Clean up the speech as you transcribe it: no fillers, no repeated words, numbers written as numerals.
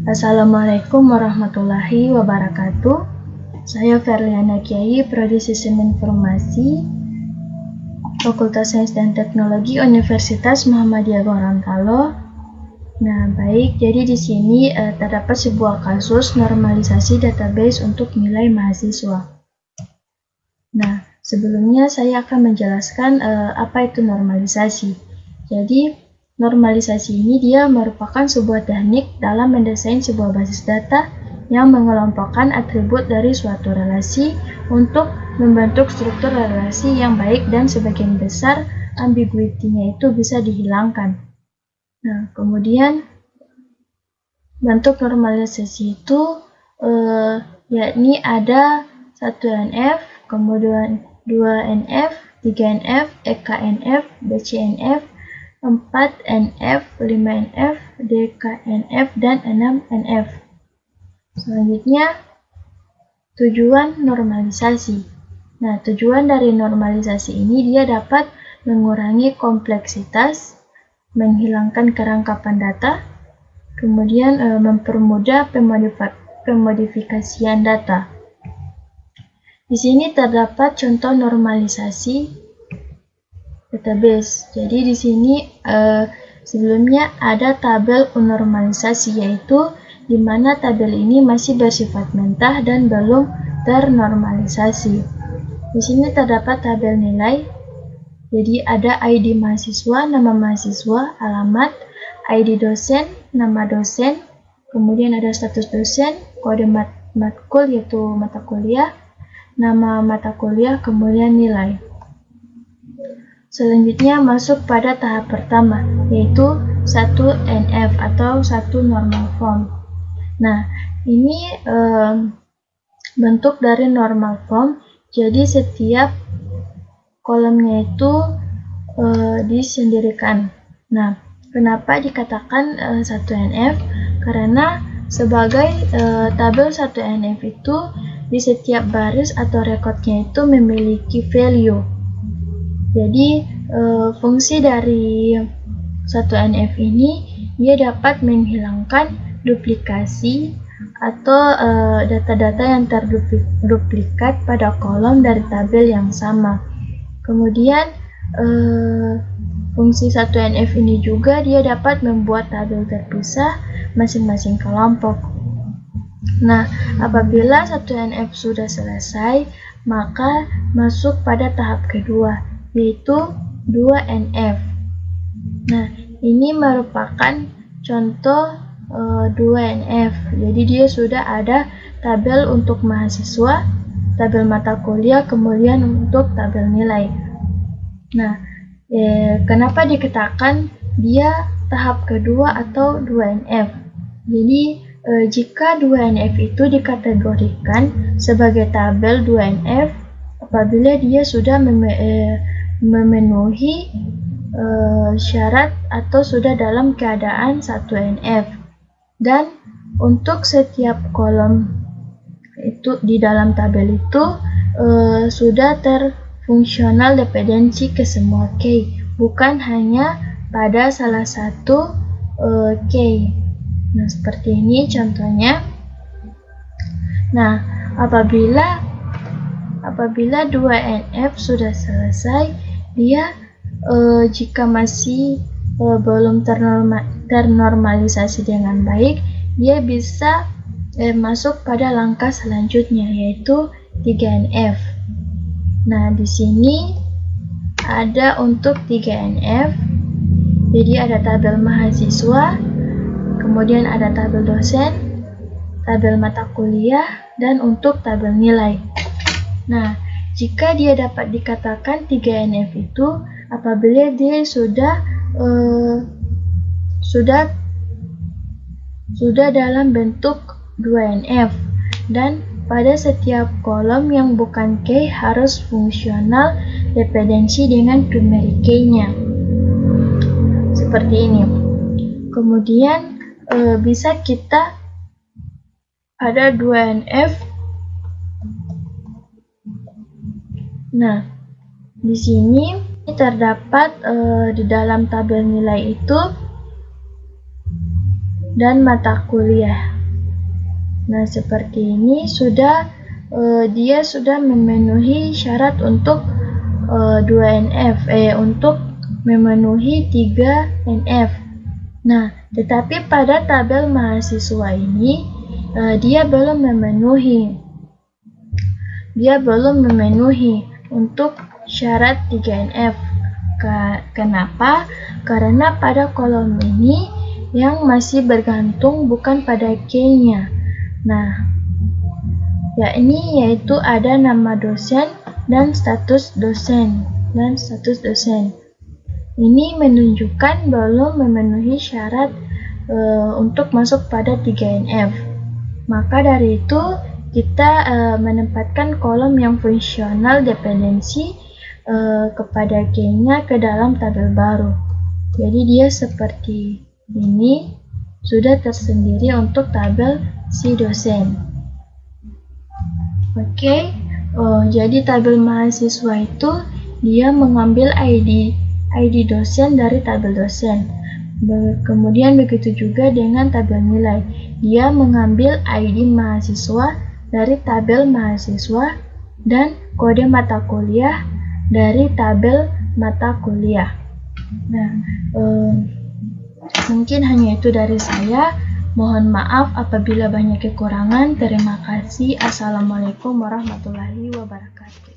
Assalamualaikum warahmatullahi wabarakatuh. Saya Ferliana Kiai, Prodi Sistem Informasi, Fakultas Sains dan Teknologi Universitas Muhammadiyah Gorontalo. Nah, baik. Jadi di sini terdapat sebuah kasus normalisasi database untuk nilai mahasiswa. Nah, sebelumnya saya akan menjelaskan apa itu normalisasi. Jadi, normalisasi ini dia merupakan sebuah teknik dalam mendesain sebuah basis data yang mengelompokkan atribut dari suatu relasi untuk membentuk struktur relasi yang baik dan sebagian besar ambiguity-nya itu bisa dihilangkan. Nah, kemudian bentuk normalisasi itu yakni ada 1NF, kemudian 2NF, 3NF, EKNF, BCNF, 4NF, 5NF, DKNF, dan 6NF. Selanjutnya, tujuan normalisasi. Nah, tujuan dari normalisasi ini dia dapat mengurangi kompleksitas, menghilangkan kerangkapan data, kemudian mempermudah pemodifikasian data. Di sini terdapat contoh normalisasi database. Jadi di sini sebelumnya ada tabel normalisasi, yaitu di mana tabel ini masih bersifat mentah dan belum ternormalisasi. Di sini terdapat tabel nilai. Jadi ada ID mahasiswa, nama mahasiswa, alamat, ID dosen, nama dosen, kemudian ada status dosen, kode matkul yaitu mata kuliah, nama mata kuliah, kemudian nilai. Selanjutnya masuk pada tahap pertama, yaitu 1NF atau 1 normal form. Nah, ini bentuk dari normal form, jadi setiap kolomnya itu disendirikan. Nah, kenapa dikatakan 1NF? Karena sebagai tabel 1NF itu di setiap baris atau rekodnya itu memiliki value. Jadi fungsi dari 1NF ini dia dapat menghilangkan duplikasi atau data-data yang terduplikat pada kolom dari tabel yang sama. Kemudian fungsi 1NF ini juga dia dapat membuat tabel terpisah masing-masing kelompok. Nah, apabila 1NF sudah selesai, maka masuk pada tahap kedua, yaitu 2NF. Nah, ini merupakan contoh 2NF. Jadi dia sudah ada tabel untuk mahasiswa, tabel mata kuliah, kemudian untuk tabel nilai. Nah, kenapa dikatakan dia tahap kedua atau 2NF? Jadi, jika 2NF itu dikategorikan sebagai tabel 2NF apabila dia sudah memenuhi syarat atau sudah dalam keadaan 1NF. Dan untuk setiap kolom itu di dalam tabel itu sudah terfungsional dependensi ke semua key, bukan hanya pada salah satu key. Nah, seperti ini contohnya. Nah, apabila 2NF sudah selesai, dia jika masih belum ternormalisasi dengan baik, dia bisa masuk pada langkah selanjutnya, yaitu 3NF. Nah, di sini ada untuk 3NF. Jadi ada tabel mahasiswa, kemudian ada tabel dosen, tabel mata kuliah, dan untuk tabel nilai. Nah, jika dia dapat dikatakan 3NF itu apabila dia sudah dalam bentuk 2NF, dan pada setiap kolom yang bukan key harus fungsional dependensi dengan primary key-nya. Seperti ini. Kemudian bisa kita ada 2NF. Nah, di sini terdapat di dalam tabel nilai itu dan mata kuliah. Nah, seperti ini dia sudah memenuhi syarat untuk 2NF, untuk memenuhi 3NF. Nah, tetapi pada tabel mahasiswa ini dia belum memenuhi untuk syarat 3NF. Kenapa? Karena pada kolom ini yang masih bergantung bukan pada key-nya. Nah, yaitu ada nama dosen dan status dosen. Ini menunjukkan belum memenuhi syarat untuk masuk pada 3NF. Maka dari itu kita menempatkan kolom yang fungsional dependensi kepada key-nya ke dalam tabel baru. Jadi dia seperti ini, sudah tersendiri untuk tabel si dosen. Oke, jadi tabel mahasiswa itu dia mengambil ID dosen dari tabel dosen. Kemudian begitu juga dengan tabel nilai. Dia mengambil ID mahasiswa dari tabel mahasiswa dan kode mata kuliah dari tabel mata kuliah. Nah, mungkin hanya itu dari saya. Mohon maaf apabila banyak kekurangan. Terima kasih. Assalamualaikum warahmatullahi wabarakatuh.